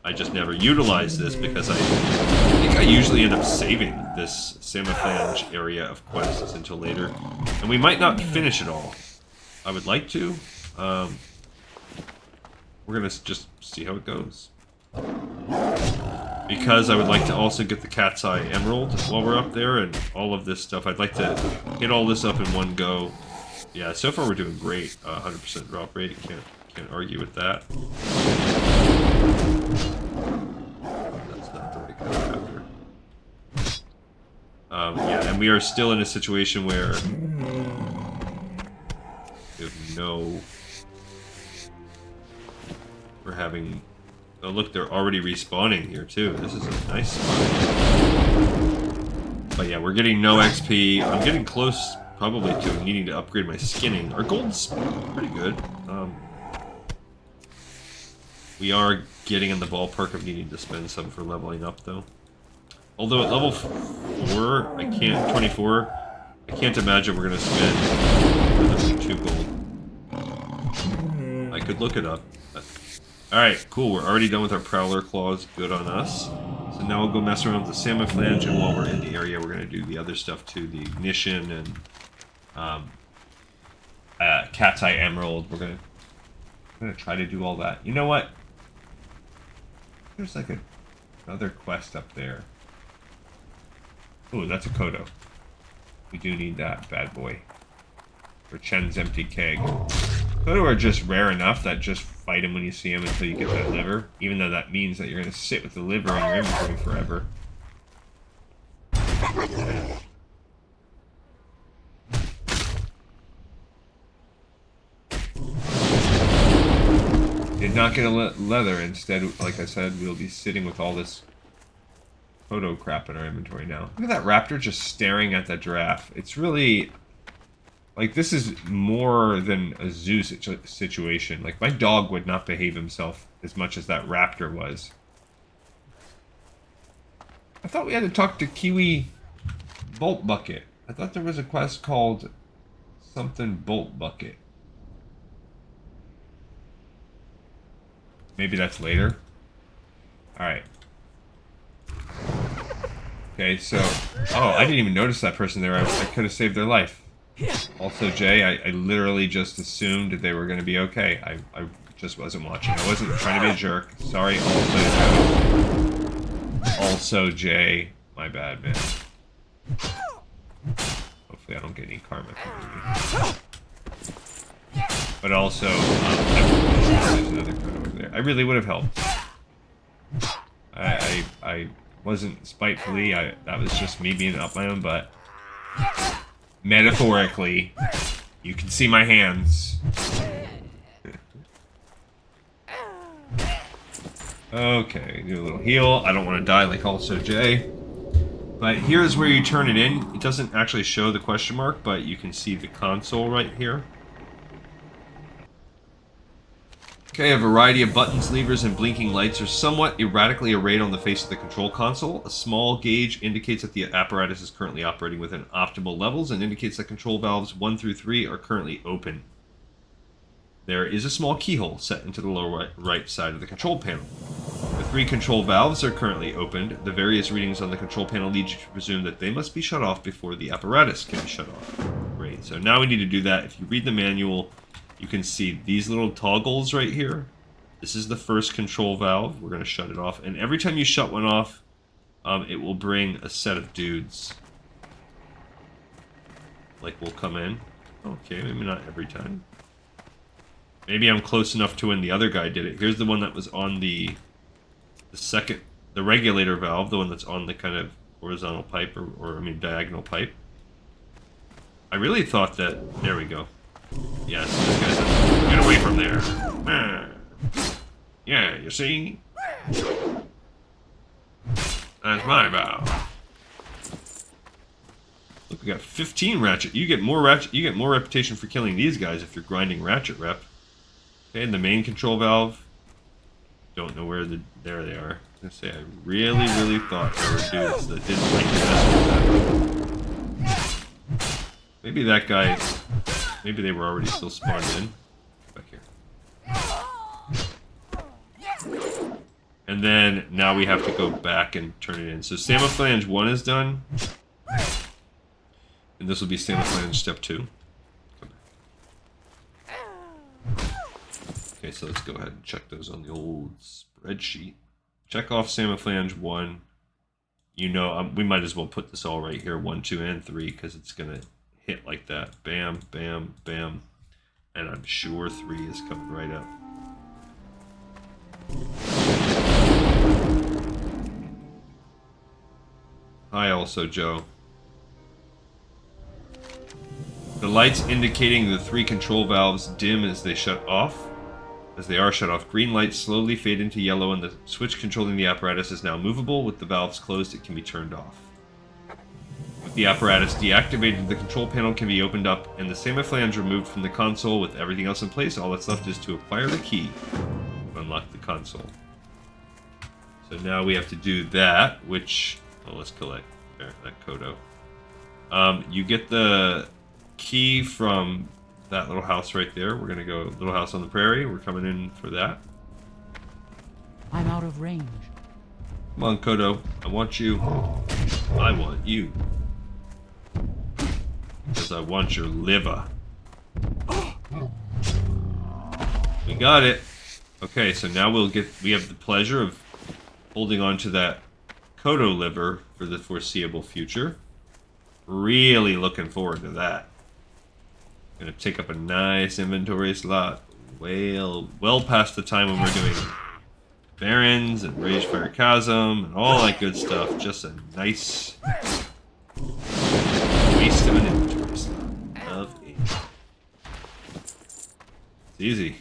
I just never utilized this because I think I usually end up saving this Samophlange area of quests until later. And we might not finish it all. I would like to. We're gonna just see how it goes. Because I would like to also get the Cat's Eye Emerald while we're up there and all of this stuff. I'd like to get all this up in one go. Yeah, so far we're doing great. 100% drop rate. Can't argue with that. That's not the right kind of raptor. Yeah, and we are still in a situation where we have no... We're having... Oh look, they're already respawning here too. This is a nice spot. But yeah, we're getting no XP. I'm getting close probably to needing to upgrade my skinning. Our gold's pretty good. We are getting in the ballpark of needing to spend some for leveling up though. Although at level 4, 24, I can't imagine we're gonna spend more than 2 gold. I could look it up. Alright, cool. We're already done with our Prowler Claws. Good on us. So now we'll go mess around with the Samophlange, and while we're in the area, we're going to do the other stuff too. The Ignition and Cat's Eye Emerald. We're going to try to do all that. You know what? There's like another quest up there. Oh, that's a Kodo. We do need that bad boy. For Chen's empty keg. Kodo are just rare enough that just fight him when you see him until you get that liver. Even though that means that you're going to sit with the liver in your inventory forever. Did not get a leather. Instead, like I said, we'll be sitting with all this Kodo crap in our inventory now. Look at that raptor just staring at that giraffe. It's really... Like, this is more than a zoo situation. Like, my dog would not behave himself as much as that raptor was. I thought we had to talk to Kiwi Bolt Bucket. I thought there was a quest called something Bolt Bucket. Maybe that's later. Alright. Okay, so... Oh, I didn't even notice that person there. I could have saved their life. Also, Jay, I literally just assumed they were going to be okay. I just wasn't watching. I wasn't trying to be a jerk. Sorry, also, Jay. My bad, man. Hopefully I don't get any karma from you. But also, there's another code over there. I really would have helped. I wasn't spitefully. That was just me being up my own butt. Metaphorically, you can see my hands. Okay, do a little heal. I don't want to die like also Jay. But here's where you turn it in. It doesn't actually show the question mark, but you can see the console right here. Okay, a variety of buttons, levers, and blinking lights are somewhat erratically arrayed on the face of the control console. A small gauge indicates that the apparatus is currently operating within optimal levels and indicates that control valves 1 through 3 are currently open. There is a small keyhole set into the lower right side of the control panel. With 3 control valves are currently opened. The various readings on the control panel lead you to presume that they must be shut off before the apparatus can be shut off. Great, so now we need to do that. If you read the manual, you can see these little toggles right here. This is the first control valve. We're going to shut it off. And every time you shut one off, it will bring a set of dudes. Like, will come in. Okay, maybe not every time. Maybe I'm close enough to when the other guy did it. Here's the one that was on the regulator valve, the one that's on the kind of horizontal pipe, or I mean diagonal pipe. I really thought that, there we go. Yes, this guy says, get away from there. Yeah, you see? That's my valve. Look, we got 15 ratchet. You get more reputation for killing these guys if you're grinding ratchet rep. Okay, and the main control valve. Don't know where there they are. I was gonna say, I really thought there were dudes that didn't like to mess with that. Maybe that guy, maybe they were already still spawned in. Back here. And then, now we have to go back and turn it in. So Samophlange 1 is done. And this will be Samophlange step 2. Okay, so let's go ahead and check those on the old spreadsheet. Check off Samophlange 1. You know, we might as well put this all right here, 1, 2, and 3, because it's going to hit like that. Bam, bam, bam. And I'm sure 3 is coming right up. Hi also, Joe. The lights indicating the 3 control valves dim as they shut off. As they are shut off, green lights slowly fade into yellow and the switch controlling the apparatus is now movable. With the valves closed, it can be turned off. With the apparatus deactivated, the control panel can be opened up and the Samophlange removed from the console. With everything else in place, all that's left is to acquire the key to unlock the console. So now we have to do that, which... Oh, let's collect that Kodo. You get the key from that little house right there. We're gonna go Little House on the Prairie. We're coming in for that. I'm out of range. Come on, Kodo. I want you. I want you. Because I want your liver. We got it. Okay, so now we have the pleasure of holding on to that Kodo liver for the foreseeable future. Really looking forward to that. Gonna take up a nice inventory slot. Well past the time when we're doing Barrens and Ragefire Chasm and all that good stuff. Just a nice waste of an inventory slot. Of it. It's easy.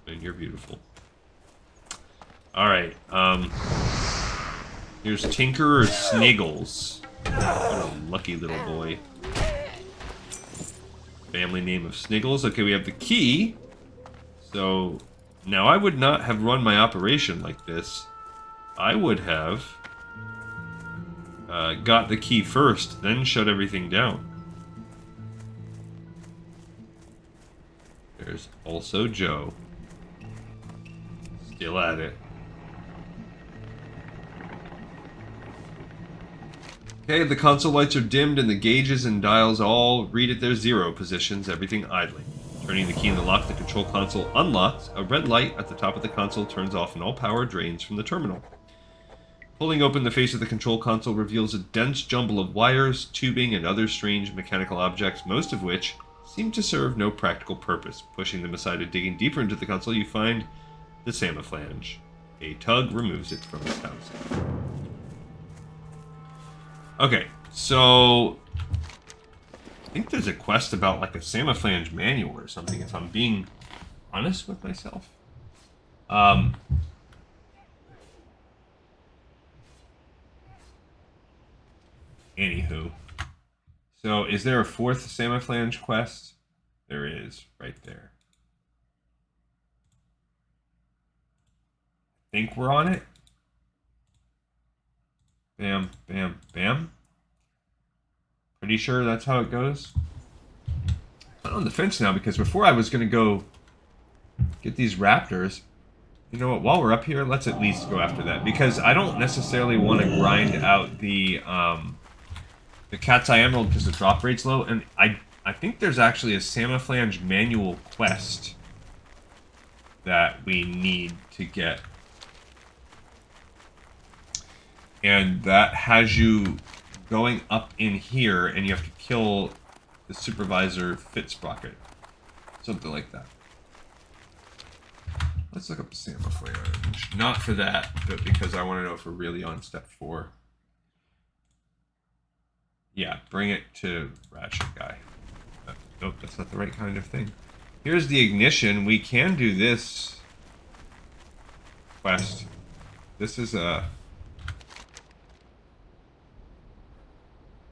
And you're beautiful. Alright, here's Tinker Sniggles. What a lucky little boy. Family name of Sniggles. Okay, we have the key. So, now I would not have run my operation like this. I would have got the key first, then shut everything down. There's also Joe. Still at it. Okay, the console lights are dimmed and the gauges and dials all read at their 0 positions, everything idling. Turning the key in the lock, the control console unlocks. A red light at the top of the console turns off and all power drains from the terminal. Pulling open the face of the control console reveals a dense jumble of wires, tubing, and other strange mechanical objects, most of which seem to serve no practical purpose. Pushing them aside and digging deeper into the console, you find the Samophlange. A tug removes it from its housing. Okay, so I think there's a quest about like a Samophlange manual or something, if I'm being honest with myself. Anywho. So is there a 4th Samophlange quest? There is, right there. I think we're on it. Bam, bam, bam. Pretty sure that's how it goes. I'm on the fence now because before I was going to go get these raptors You know what? While we're up here, let's at least go after that, because I don't necessarily want to grind out the Cat's Eye Emerald because the drop rate's low, and I think there's actually a Samophlange manual quest that we need to get, and that has you going up in here, and you have to kill the supervisor Fitzsprocket, something like that. Let's look up the Samophlange. Not for that, but because I want to know if we're really on step 4. Yeah, bring it to Ratchet Guy. Nope, that's not the right kind of thing. Here's the ignition. We can do this quest. This is a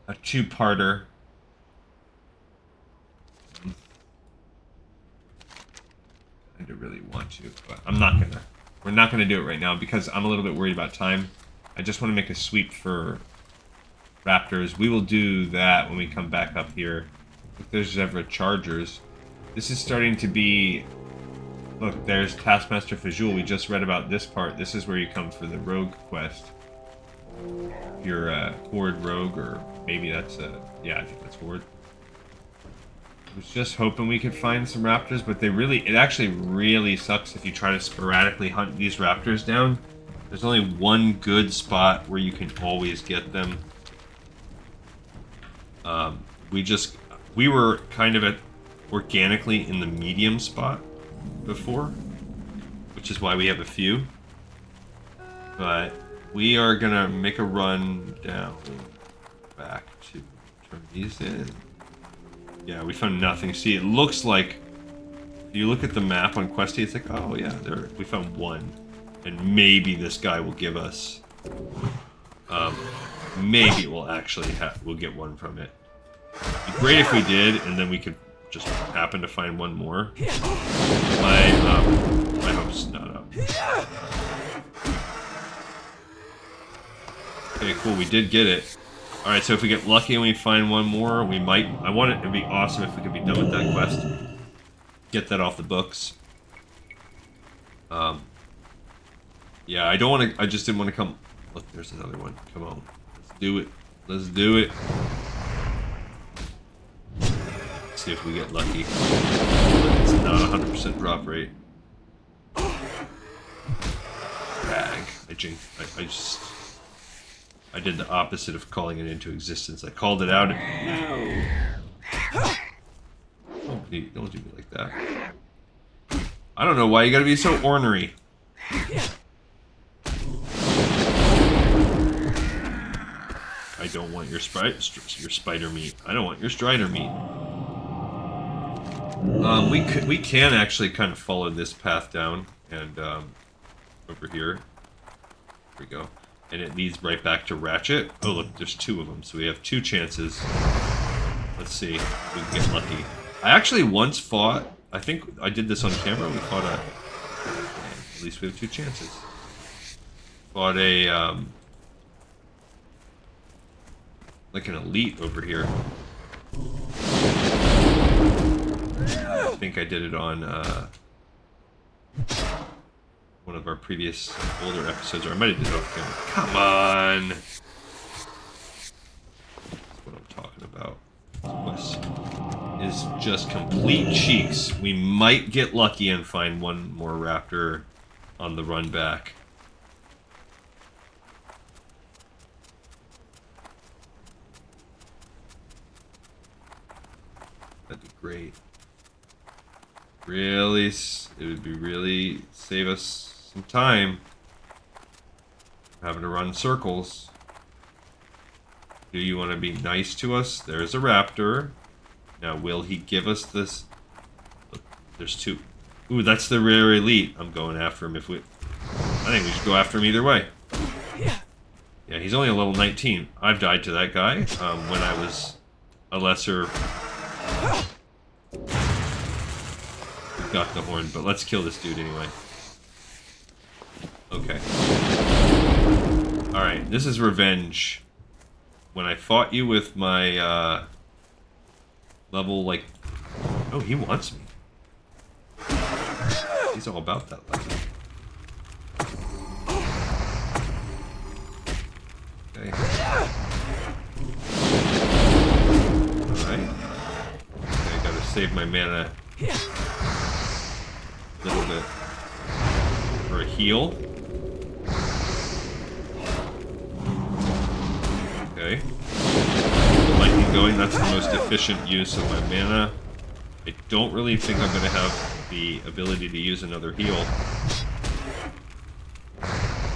2-parter. I do really want to, but I'm not gonna. We're not gonna do it right now because I'm a little bit worried about time. I just want to make a sweep for raptors. We will do that when we come back up here. Look, there's Zhevra chargers. This is starting to be... Look, there's Taskmaster Fajul. We just read about this part. This is where you come for the rogue quest. If you're a Horde rogue, or maybe that's a... Yeah, I think that's Horde. I was just hoping we could find some raptors, but it actually really sucks if you try to sporadically hunt these raptors down. There's only one good spot where you can always get them. We were kind of organically in the medium spot before, which is why we have a few. But we are gonna make a run down back to turn these in. Yeah, we found nothing. See, it looks like if you look at the map on Questy, it's like, oh yeah, we found one, and maybe this guy will give us. Maybe we'll actually we'll get one from it. It'd be great if we did, and then we could just happen to find one more. My hopes not up. Okay, cool. We did get it. All right, so if we get lucky and we find one more, we might. I want it to be awesome if we could be done with that quest. Get that off the books. Yeah, I don't want to. I just didn't want to come. Look, there's another one. Come on, let's do it. Let's do it. Let's see if we get lucky. It's not 100% drop rate. Bag. I did the opposite of calling it into existence. I called it out. No. Don't do me like that. I don't know why you gotta be so ornery. I don't want your spider meat. I don't want your strider meat. We can actually kind of follow this path down and over here. Here we go. And it leads right back to Ratchet. Oh look, there's 2 of them, so we have 2 chances. Let's see if we can get lucky. I actually once fought, I think I did this on camera, we fought at least we have 2 chances. Fought a, like an elite over here. I think I did it on, one of our previous older episodes, or I might have did it off camera. Come on! That's what I'm talking about. This is just complete cheeks. We might get lucky and find one more raptor on the run back. That'd be great. Really, it would be really save us some time having to run circles. Do you want to be nice to us? There's a raptor. Now, will he give us this? Look, there's 2. Ooh, that's the rare elite. I'm going after him if we... I think we should go after him either way. Yeah, he's only a level 19. I've died to that guy when I was a lesser... Got the horn, but let's kill this dude anyway. Okay. Alright, this is revenge. When I fought you with my, level, like... Oh, he wants me. He's all about that level. Okay. Alright. Okay, I gotta save my mana a little bit for a heal. Okay. Lightning going, that's the most efficient use of my mana. I don't really think I'm gonna have the ability to use another heal.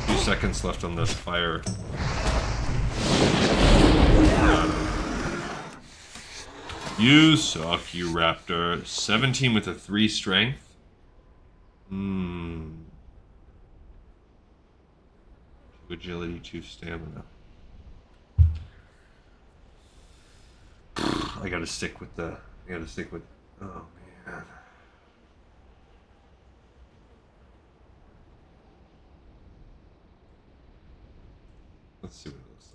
2 seconds left on the fire. You suck, you raptor. 17 with a 3 strength. 2 agility, 2 stamina. I gotta stick with the... Oh, man. Let's see what it looks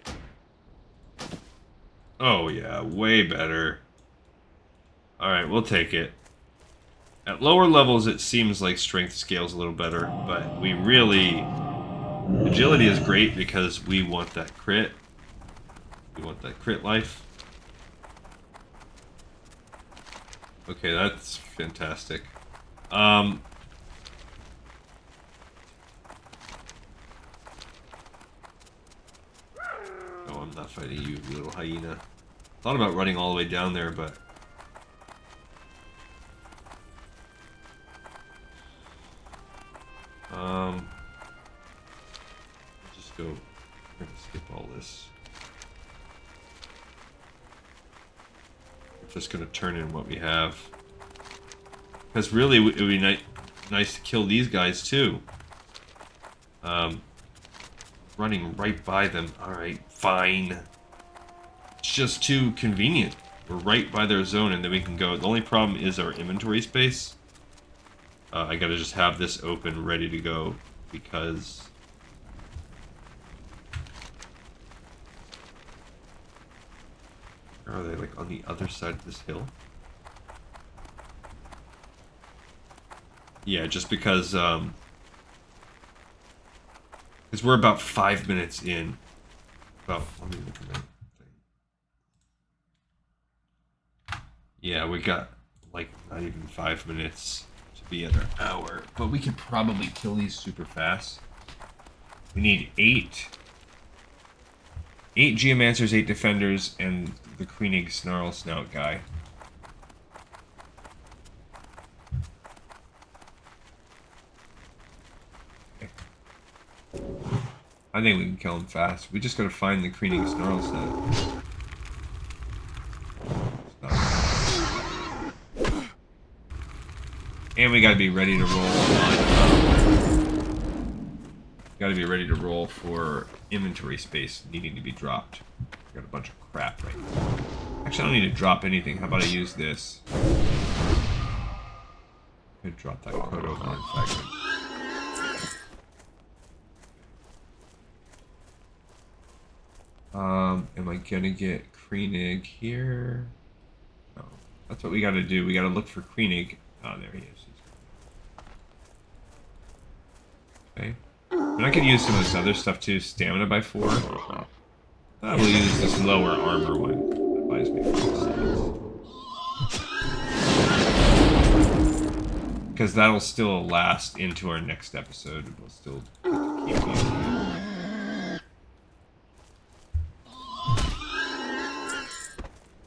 like. Oh, yeah. Way better. Alright, we'll take it. At lower levels, it seems like strength scales a little better, but we really... Agility is great because we want that crit. We want that crit life. Okay, that's fantastic. No, I'm not fighting you, you little hyena. Thought about running all the way down there, but... just go... I'm gonna skip all this. We're just gonna turn in what we have. Because really, it would be nice to kill these guys, too. Running right by them. Alright, fine. It's just too convenient. We're right by their zone and then we can go. The only problem is our inventory space. I gotta just have this open, ready to go, because... Where are they? Like on the other side of this hill? Yeah, just because we're about 5 minutes in. Let me look at that thing. Yeah, we got like not even 5 minutes to be at our hour, but we could probably kill these super fast. We need 8 Geomancers, 8 Defenders, and the Kreenig Snarl Snout guy. I think we can kill him fast. We just gotta find the Kreenig Snarl Snout. And we gotta be ready to roll on... gotta be ready to roll for inventory space needing to be dropped. I got a bunch of crap right now. Actually, I don't need to drop anything. How about I use this? Could drop that code over in fragment. Am I gonna get Kreenig here? No. That's what we gotta do. We gotta look for Kreenig. Oh, there he is. Okay. And I could use some of this other stuff too. Stamina by 4. I will use this lower armor one. That buys me 4 seconds. Because that'll still last into our next episode. We'll still keep using it.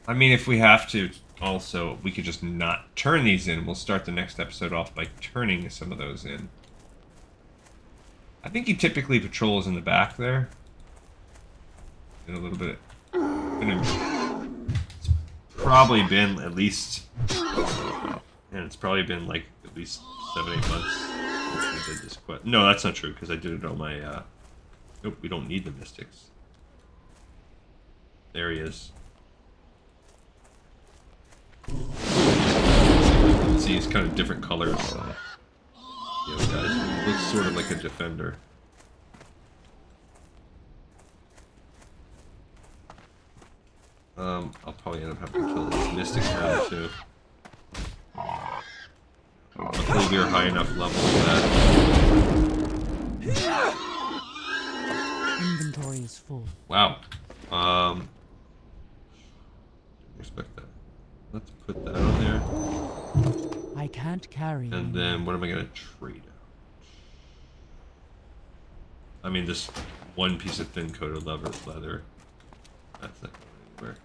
I mean, if we have to, also, we could just not turn these in. We'll start the next episode off by turning some of those in. I think he typically patrols in the back there. In a little bit. It's probably been at least... And it's probably been like at least 7-8 months since we did this quest. No, that's not true, because I did it on my... Nope, we don't need the Mystics. There he is. See, he's kind of different colors. The other guys. He looks sort of like a defender. I'll probably end up having to kill this Mystic now too. Hopefully we're high enough level that... Inventory is full. Wow. Didn't expect that. Let's put that on there. I can't carry. And then what am I gonna trade out? I mean, this one piece of thin coated leather. That's not going anywhere.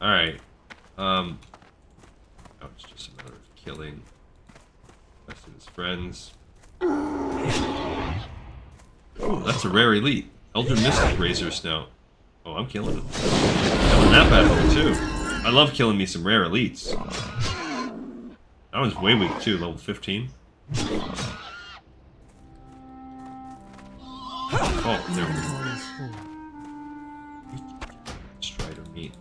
Alright. Oh, it's just a matter of killing the rest of his friends. Oh, that's a rare elite. Elder Mystic Razor Snout. Oh, I'm killing him. Killing that bad boy too. I love killing me some rare elites. That one's way weak too, level 15. Oh, there we go. Strider meat.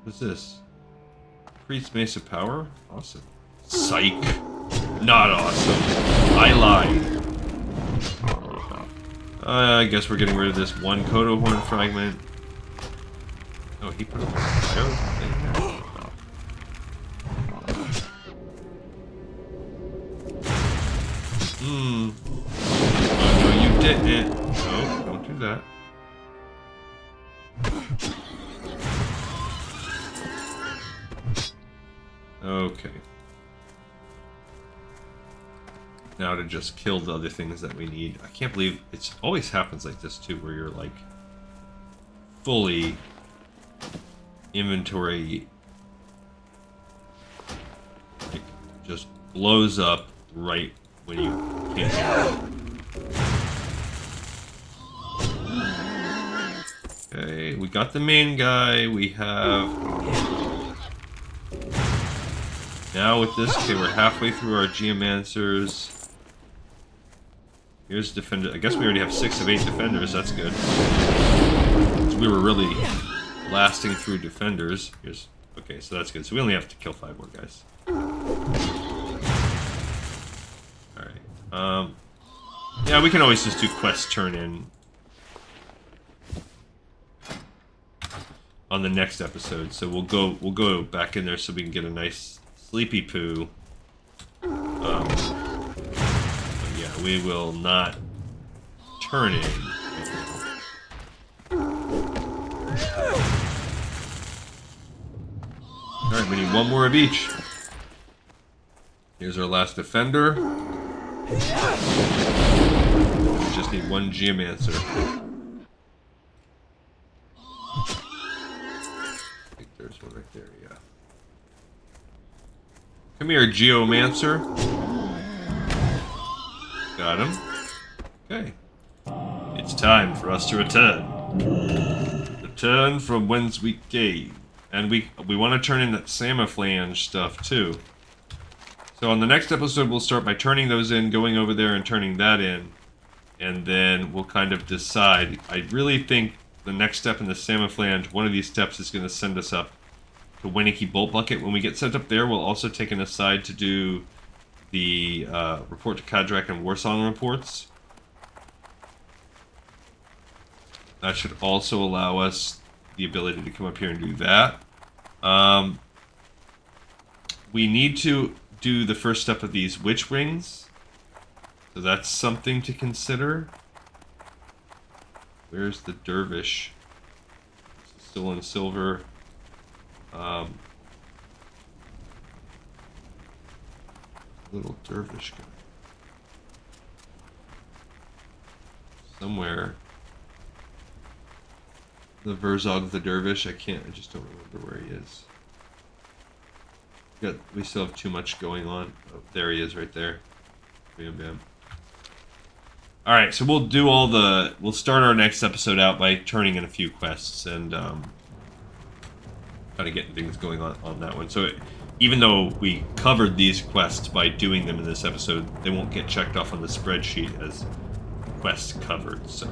What's this? Priest Mace of Power? Awesome. Psych. Not awesome. I lied. I guess we're getting rid of this one Kodo Horn fragment. Oh, he put a fire thing there. Oh, no, you didn't. No, don't do that. Okay. Now to just kill the other things that we need. I can't believe it always happens like this too, where you're like fully inventory like, just blows up right when you can't. Okay, we got the main guy. We have now with this. Okay, we're halfway through our Geomancers. Here's Defender. I guess we already have 6 of 8 Defenders. That's good. So we were really lasting through Defenders. Here's okay, so that's good. So we only have to kill 5 more guys. Alright. Yeah, we can always just do quest turn in on the next episode. So we'll go back in there so we can get a nice sleepy poo. Yeah, we will not turn in. Alright, we need 1 more of each. Here's our last Defender. We just need 1 Geomancer. I think there's one right there, yeah. Come here, Geomancer. Got him. Okay. It's time for us to return. Return from whence we came. And we want to turn in that Samophlange stuff too. So on the next episode we'll start by turning those in, going over there and turning that in. And then we'll kind of decide. I really think the next step in the Samophlange, one of these steps is going to send us up to Winnicky Bolt Bucket. When we get sent up there, we'll also take an aside to do the report to Kadrak and Warsong reports. That should also allow us the ability to come up here and do that. We need to do the first step of these Witch Wings. So that's something to consider. Where's the Dervish? Still in silver. Little Dervish guy. Somewhere. The Verzog the Dervish, I just don't remember where he is. We still have too much going on. Oh, there he is right there. Bam, bam. Alright, so we'll start our next episode out by turning in a few quests and kind of getting things going on that one. So even though we covered these quests by doing them in this episode, they won't get checked off on the spreadsheet as quests covered. So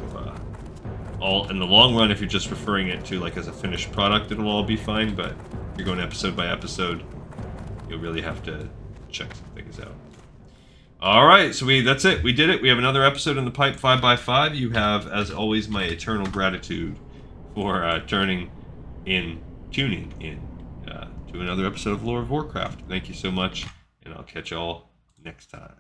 all in the long run, if you're just referring it to like as a finished product, it'll all be fine. But if you're going episode by episode, you'll really have to check some things out. All right, so that's it. We did it. We have another episode in the pipe, 5x5. You have, as always, my eternal gratitude for tuning in to another episode of Lore of Warcraft. Thank you so much, and I'll catch y'all next time.